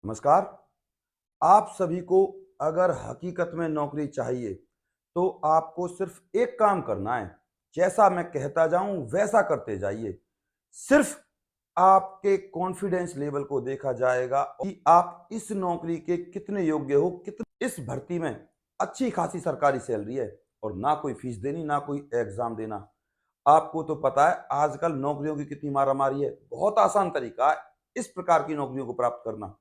नमस्कार। आप सभी को अगर हकीकत में नौकरी चाहिए तो आपको सिर्फ एक काम करना है। जैसा मैं कहता जाऊं वैसा करते जाइए। सिर्फ आपके कॉन्फिडेंस लेवल को देखा जाएगा कि आप इस नौकरी के कितने योग्य हो। कितने इस भर्ती में अच्छी खासी सरकारी सैलरी है और ना कोई फीस देनी ना कोई एग्जाम देना। आपको तो पता है आजकल नौकरियों की कितनी मारामारी है। बहुत आसान तरीका है इस प्रकार की नौकरियों को प्राप्त करना।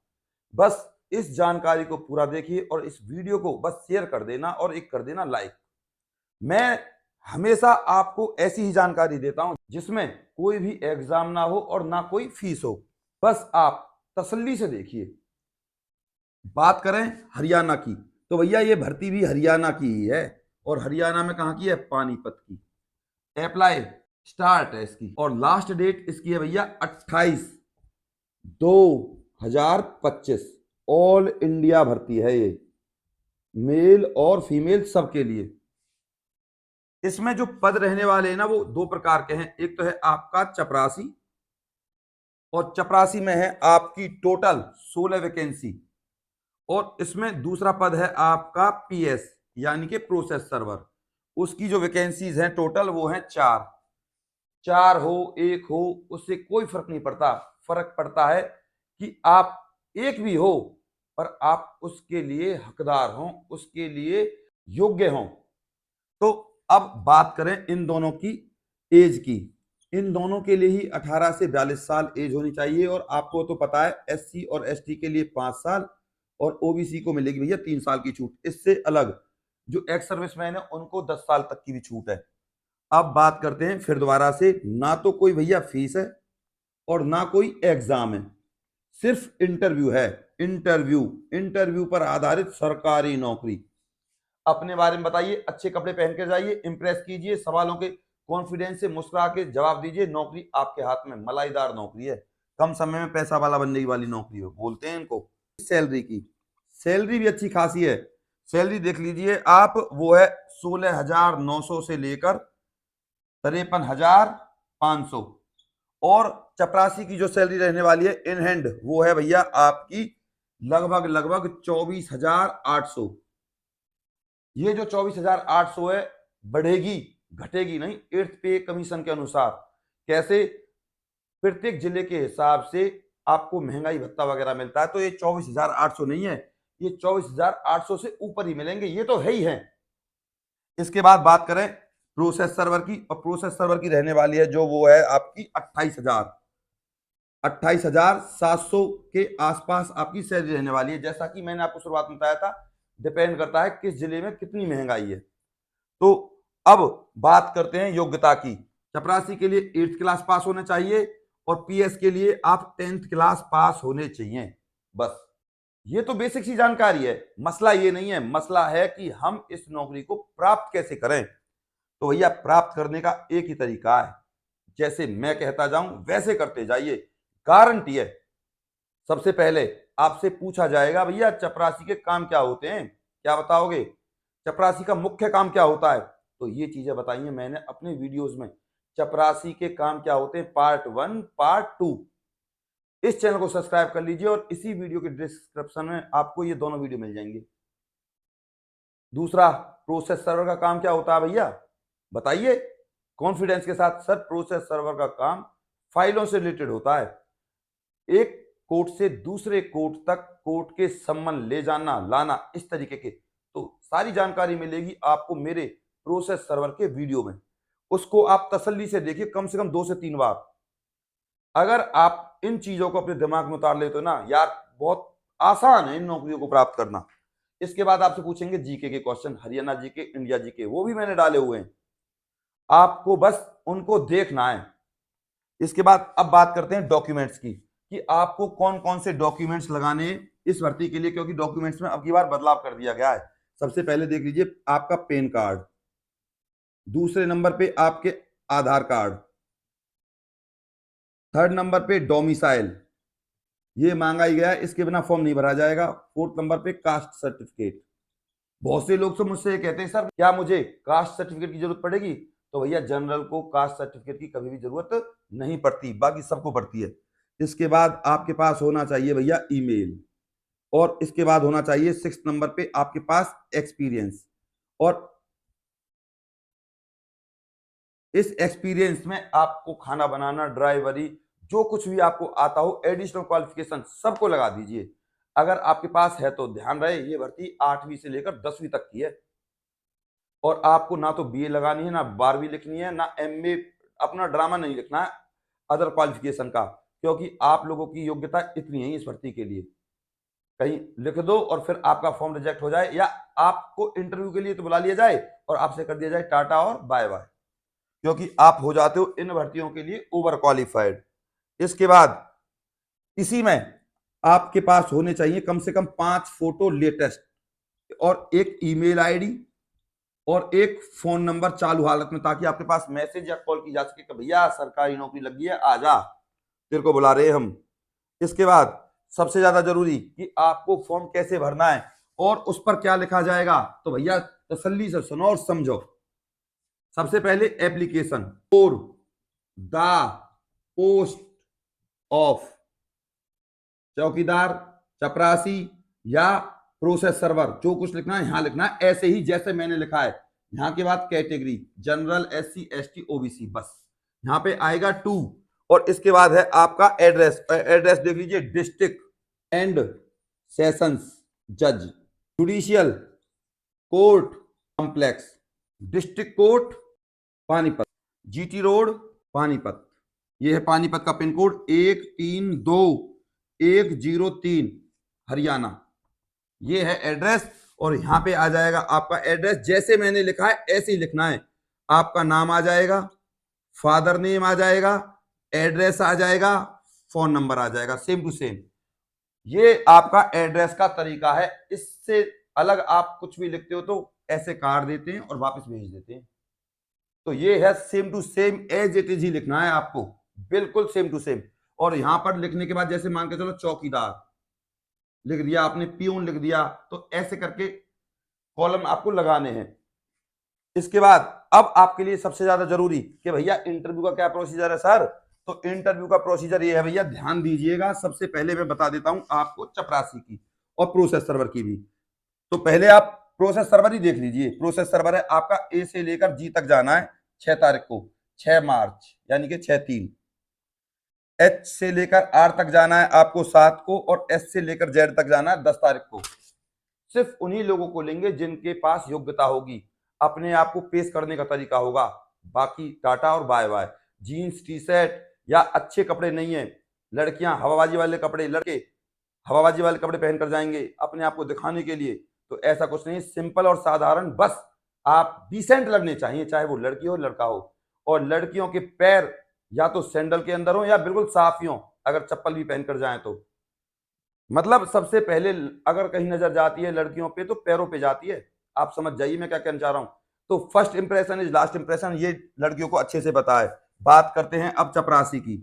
बस इस जानकारी को पूरा देखिए और इस वीडियो को बस शेयर कर देना और एक कर देना लाइक। मैं हमेशा आपको ऐसी ही जानकारी देता हूं जिसमें कोई भी एग्जाम ना हो और ना कोई फीस हो। बस आप तसल्ली से देखिए। बात करें हरियाणा की तो भैया ये भर्ती भी हरियाणा की ही है। और हरियाणा में कहां की है? पानीपत की। अप्लाई स्टार्ट है इसकी और लास्ट डेट इसकी है भैया 28/2/2025। ऑल इंडिया भर्ती है ये, मेल और फीमेल सबके लिए। इसमें जो पद रहने वाले हैं ना वो दो प्रकार के हैं। एक तो है आपका चपरासी और चपरासी में है आपकी टोटल 16 वैकेंसी। और इसमें दूसरा पद है आपका पीएस यानी कि प्रोसेस सर्वर। उसकी जो वैकेंसीज हैं टोटल वो हैं 4। 4 हो एक हो उससे कोई फर्क नहीं पड़ता। फर्क पड़ता है कि आप एक भी हो पर आप उसके लिए हकदार हों, उसके लिए योग्य हों। तो अब बात करें इन दोनों की एज की। इन दोनों के लिए ही 18 से 42 साल एज होनी चाहिए। और आपको तो पता है एससी और एसटी के लिए 5 साल और ओबीसी को मिलेगी भैया 3 साल की छूट। इससे अलग जो एक्स सर्विसमैन है उनको 10 साल तक की भी छूट है। अब बात करते हैं फिर दोबारा से। ना तो कोई भैया फीस है और ना कोई एग्जाम है, सिर्फ इंटरव्यू है। इंटरव्यू इंटरव्यू पर आधारित सरकारी नौकरी। अपने बारे में बताइए, अच्छे कपड़े पहन कर जाइए, इंप्रेस कीजिए, सवालों के कॉन्फिडेंस से मुस्कुरा के जवाब दीजिए। नौकरी आपके हाथ में, मलाईदार नौकरी है। कम समय में पैसा वाला बनने वाली नौकरी है बोलते हैं इनको। सैलरी की सैलरी भी अच्छी खासी है। सैलरी देख लीजिए आप, वो है 16,900 से लेकर 53,500। और चपरासी की जो सैलरी रहने वाली है इन हैंड वो है भैया आपकी लगभग लगभग 24,800। ये जो 24,800 है बढ़ेगी घटेगी नहीं, एर्थ पे कमीशन के अनुसार। कैसे? प्रत्येक जिले के हिसाब से आपको महंगाई भत्ता वगैरह मिलता है। तो ये 24,800 नहीं है, ये 24,800 से ऊपर ही मिलेंगे, ये तो है ही है। इसके बाद बात करें प्रोसेस सर्वर की, और प्रोसेस सर्वर की रहने वाली है जो वो है आपकी 28,700 के आसपास आपकी सैलरी रहने वाली है। जैसा कि मैंने आपको शुरुआत में बताया था, डिपेंड करता है किस जिले में कितनी महंगाई है। तो अब बात करते हैं योग्यता की। चपरासी के लिए 8th क्लास पास होना चाहिए और पीएस के लिए आप 10th क्लास पास होने चाहिए। बस ये तो बेसिक सी जानकारी है। मसला ये नहीं है, मसला है कि हम इस नौकरी को प्राप्त कैसे करें। तो भैया प्राप्त करने का एक ही तरीका है, जैसे मैं कहता जाऊं वैसे करते जाइए, गारंटी है। सबसे पहले आपसे पूछा जाएगा भैया चपरासी के काम क्या होते हैं, क्या बताओगे? चपरासी का मुख्य काम क्या होता है? तो ये चीजें बताइए मैंने अपने वीडियोस में। चपरासी के काम क्या होते हैं, पार्ट 1 पार्ट 2। इस चैनल को सब्सक्राइब कर लीजिए और इसी वीडियो के डिस्क्रिप्शन में आपको ये दोनों वीडियो मिल जाएंगे। दूसरा, प्रोसेस सर्वर का काम क्या होता है भैया, बताइए कॉन्फिडेंस के साथ। सर प्रोसेस सर्वर का काम फाइलों से रिलेटेड होता है। एक कोर्ट से दूसरे कोर्ट तक कोर्ट के सम्मन ले जाना लाना, इस तरीके के। तो सारी जानकारी मिलेगी आपको मेरे प्रोसेस सर्वर के वीडियो में। उसको आप तसल्ली से देखिए कम से कम 2 से 3 बार। अगर आप इन चीजों को अपने दिमाग में उतार ले तो ना यार, बहुत आसान है इन नौकरियों को प्राप्त करना। इसके बाद आपसे पूछेंगे जीके के question, Haryana GK, India GK, वो भी मैंने डाले हुए हैं। आपको बस उनको देखना है। इसके बाद अब बात करते हैं डॉक्यूमेंट्स की, कि आपको कौन कौन से डॉक्यूमेंट्स लगाने हैं इस भर्ती के लिए, क्योंकि डॉक्यूमेंट्स में अब की बार बदलाव कर दिया गया है। सबसे पहले देख लीजिए आपका पैन कार्ड, दूसरे नंबर पे आपके आधार कार्ड, थर्ड नंबर पे डोमिसाइल, ये मांगा ही गया है, इसके बिना फॉर्म नहीं भरा जाएगा। फोर्थ नंबर पे कास्ट सर्टिफिकेट। बहुत से लोग तो मुझसे कहते हैं सर क्या मुझे कास्ट सर्टिफिकेट की जरूरत पड़ेगी? तो भैया जनरल को कास्ट सर्टिफिकेट की कभी भी जरूरत नहीं पड़ती, बाकी सबको पड़ती है। इसके बाद आपके पास होना चाहिए भैया ईमेल। और इसके बाद होना चाहिए 6 नंबर पे आपके पास एक्सपीरियंस। और इस एक्सपीरियंस में आपको खाना बनाना, ड्राइवरी, जो कुछ भी आपको आता हो, एडिशनल क्वालिफिकेशन सबको लगा दीजिए। अगर आपके पास है तो ध्यान रहे ये भर्ती 8वीं से लेकर 10वीं तक की है और आपको ना तो बीए लगानी है, ना 12वीं लिखनी है, ना एमए, अपना ड्रामा नहीं लिखना है अदर क्वालिफिकेशन का, क्योंकि आप लोगों की योग्यता इतनी है इस भर्ती के लिए। कहीं लिख दो और फिर आपका फॉर्म रिजेक्ट हो जाए या आपको इंटरव्यू के लिए तो बुला लिया जाए और आपसे कर दिया जाए टाटा और बाय बाय, क्योंकि आप हो जाते हो इन भर्तियों के लिए ओवर क्वालिफाइड। इसके बाद इसी में आपके पास होने चाहिए कम से कम 5 फोटो लेटेस्ट और एक ईमेल आईडी और एक फोन नंबर चालू हालत में, ताकि आपके पास मैसेज या कॉल की जा सके कि भैया सरकारी नौकरी लग गई है, आ जा, तेरे को बुला रहे हैं हम। इसके बाद सबसे ज्यादा जरूरी कि आपको फॉर्म कैसे भरना है और उस पर क्या लिखा जाएगा, तो भैया तसल्ली से सुनो और समझो। सबसे पहले application for the post of चौकीदार, चपरासी या प्रोसेस सर्वर, जो कुछ लिखना है यहां लिखना है ऐसे ही जैसे मैंने लिखा है। यहां के बाद category general, SC, ST, OBC, बस यहां पे आएगा 2 और इसके बाद है आपका एड्रेस। एड्रेस देख लीजिए, डिस्ट्रिक्ट एंड सेशंस जज, judicial court complex, district court Panipat, GT road Panipat. यह है पानीपत का पिन कोड 132103 हरियाणा। ये है एड्रेस और यहां पे आ जाएगा आपका एड्रेस, जैसे मैंने लिखा है ऐसे ही लिखना है। आपका नाम आ जाएगा, फादर नेम आ जाएगा, एड्रेस आ जाएगा, फोन नंबर आ जाएगा, सेम टू सेम। ये आपका एड्रेस का तरीका है। इससे अलग आप कुछ भी लिखते हो तो ऐसे काट देते हैं और वापस भेज देते हैं। तो ये है same to same, as it is ही लिखना है आपको, बिल्कुल सेम टू सेम। और यहां पर लिखने के बाद जैसे मान के चलो चौकीदार लिख दिया आपने, पियून लिख दिया, तो ऐसे करके कॉलम आपको लगाने हैं। इसके बाद अब आपके लिए सबसे ज्यादा जरूरी कि भैया इंटरव्यू का क्या प्रोसीजर है सर, तो इंटरव्यू का प्रोसीजर ये है भैया, ध्यान दीजिएगा। सबसे पहले मैं बता देता हूं आपको चपरासी की और प्रोसेस सर्वर की भी। तो पहले आप प्रोसेस सर्वर ही देख लीजिए। प्रोसेस सर्वर है आपका ए से लेकर जी तक जाना है 6 तारीख को, 6 मार्च यानी कि 6/3। एच से लेकर आर तक जाना है आपको 7 को और एस से लेकर जेड तक जाना है 10 तारीख को। सिर्फ उन्हीं लोगों को लेंगे जिनके पास योग्यता होगी, अपने आप को पेश करने का तरीका होगा। बाकी टाटा और bye bye. Jeans, T-shirt या अच्छे कपड़े नहीं है, लड़कियां हवाबाजी वाले कपड़े, लड़के हवाबाजी वाले कपड़े पहनकर जाएंगे अपने आप को दिखाने के लिए, तो ऐसा कुछ नहीं, सिंपल और साधारण, बस आप डिसेंट लगने चाहिए, चाहे वो लड़की हो लड़का हो। और लड़कियों के पैर या तो सैंडल के अंदर हो या बिल्कुल साफ ही हो, अगर चप्पल भी पहनकर जाएं तो। मतलब सबसे पहले अगर कहीं नजर जाती है लड़कियों पे तो पैरों पे जाती है, आप समझ जाइए मैं क्या कहना चाह रहा हूं। तो first impression is last impression, ये लड़कियों को अच्छे से पता है। बात करते हैं अब चपरासी की।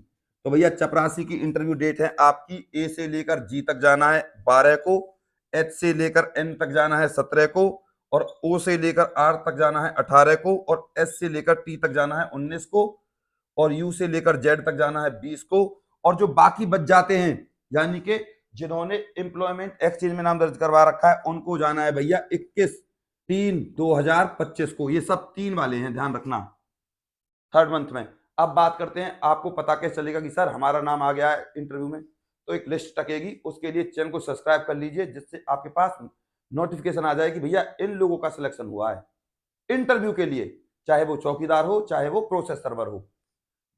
तो भैया चपरासी की इंटरव्यू डेट है आपकी, ए से लेकर जी तक जाना है 12 को, एच से लेकर एन तक जाना है 17 को, और ओ से लेकर आर तक जाना है 18 को, और एस से लेकर टी तक जाना है 19 को, और यू से लेकर जेड तक जाना है 20 को। और जो बाकी बच जाते हैं यानी कि जिन्होंने एम्प्लॉयमेंट एक्सचेंज में नाम दर्ज करवा रखा है उनको जाना है भैया 21/3/2025 को। ये सब 3 वाले हैं, ध्यान रखना, 3rd मंथ में। अब बात करते हैं आपको पता कैसे चलेगा कि सर हमारा नाम आ गया है इंटरव्यू में। तो एक लिस्ट टकेगी, उसके लिए चैनल को सब्सक्राइब कर लीजिए, जिससे आपके पास नोटिफिकेशन आ जाए कि भैया इन लोगों का सिलेक्शन हुआ है इंटरव्यू के लिए, चाहे वो चौकीदार हो चाहे वो प्रोसेस सर्वर हो।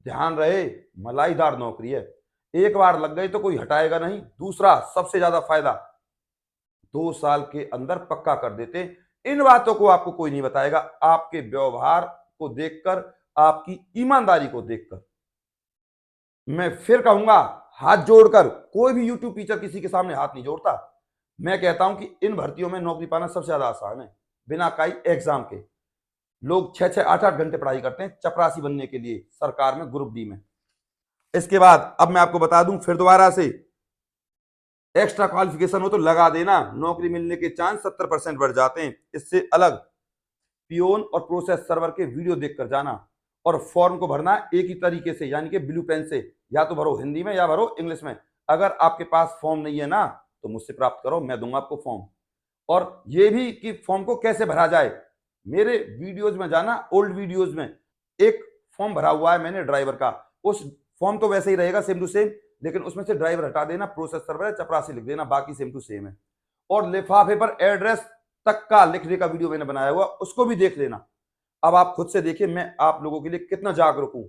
ध्यान रहे, मलाईदार नौकरी है, एक बार लग गई तो कोई हटाएगा नहीं। दूसरा सबसे ज्यादा फायदा, 2 साल के अंदर पक्का कर देते। इन बातों को आपको कोई नहीं बताएगा, आपके व्यवहार को देखकर, आपकी ईमानदारी को देखकर। मैं फिर कहूंगा, हाथ जोड़कर, कोई भी यूट्यूब टीचर किसी के सामने हाथ नहीं जोड़ता। मैं कहता हूं कि इन भर्तियों में नौकरी पाना सबसे ज्यादा आसान है, बिना काई एग्जाम के। लोग 6-6, 8-8 घंटे पढ़ाई करते हैं चपरासी बनने के लिए सरकार में, ग्रुप डी में। इसके बाद अब मैं आपको बता दूं फिर दोबारा से, एक्स्ट्रा क्वालिफिकेशन हो तो लगा देना, नौकरी मिलने के चांस 70% बढ़ जाते हैं। इससे अलग पियोन और प्रोसेस सर्वर के वीडियो देखकर जाना, और फॉर्म को भरना एक ही तरीके से, यानी कि ब्लू पेन से, या तो भरो हिंदी में या भरो इंग्लिश में। अगर आपके पास फॉर्म नहीं है ना, तो मुझसे प्राप्त करो, मैं दूंगा आपको फॉर्म। और ये भी कि फॉर्म को कैसे भरा जाए, मेरे वीडियोज में जाना, ओल्ड वीडियोज में एक फॉर्म भरा हुआ है मैंने ड्राइवर का। उस फॉर्म तो वैसे ही रहेगा सेम टू सेम, लेकिन उसमें से ड्राइवर हटा देना, प्रोसेस सर्वर है चपरासी लिख देना, बाकी सेम टू सेम है। और लिफाफे पर एड्रेस तक का लिखने का वीडियो मैंने बनाया हुआ, उसको भी देख लेना। अब आप खुद से देखिए मैं आप लोगों के लिए कितना जागरूक हूं।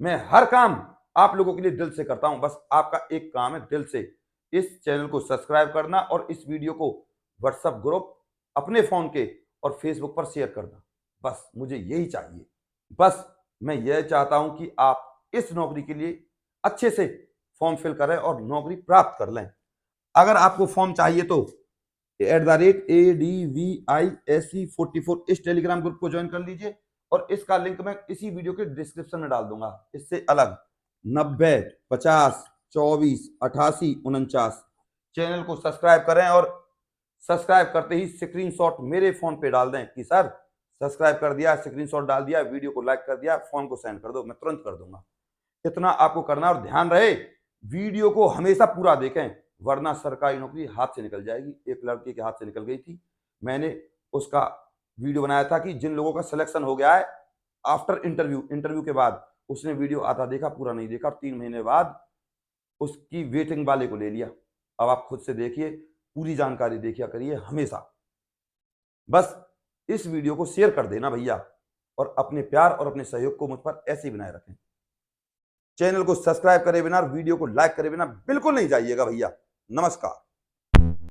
मैं हर काम आप लोगों के लिए दिल से करता हूं, बस आपका एक काम है दिल से इस चैनल को सब्सक्राइब करना और इस वीडियो को व्हाट्सएप ग्रुप, अपने फोन के और फेसबुक पर शेयर करना। बस मुझे यही चाहिए। बस मैं यह चाहता हूं कि आप इस नौकरी के लिए अच्छे से फॉर्म फिल करें और नौकरी प्राप्त कर लें। अगर आपको फॉर्म चाहिए तो @ADVISE44 इस टेलीग्राम ग्रुप को ज्वाइन कर लीजिए और इसका लिंक मैं इसी वीडियो के डिस्क्रिप्शन में डाल दूंगा। इससे अलग 90 50 24 88 49 चैनल को सब्सक्राइब करें और सब्सक्राइब करते ही स्क्रीनशॉट मेरे फोन पे डाल दें कि सर सब्सक्राइब कर दिया, स्क्रीनशॉट डाल दिया, वीडियो को लाइक कर दिया, फॉर्म को सेंड कर दो, मैं तुरंत कर दूंगा। इतना आपको करना। और ध्यान रहे वीडियो को हमेशा पूरा देखें, वरना सरकारी नौकरी हाथ से निकल जाएगी। एक लड़के के हाथ से निकल गई थी, मैंने उसका वीडियो बनाया था कि जिन लोगों का सिलेक्शन हो गया है आफ्टर इंटरव्यू के बाद उसने वीडियो आता देखा, पूरा नहीं देखा, 3 महीने बाद उसकी वेटिंग वाले को ले लिया। अब आप खुद से देखिए, पूरी जानकारी देखिए करिए हमेशा। बस इस वीडियो को शेयर कर देना भैया, और अपने प्यार और अपने सहयोग को मुझ पर ऐसे ही बनाए रखें। चैनल को सब्सक्राइब करे बिना, वीडियो को लाइक करे बिना बिल्कुल नहीं जाइएगा भैया। नमस्कार।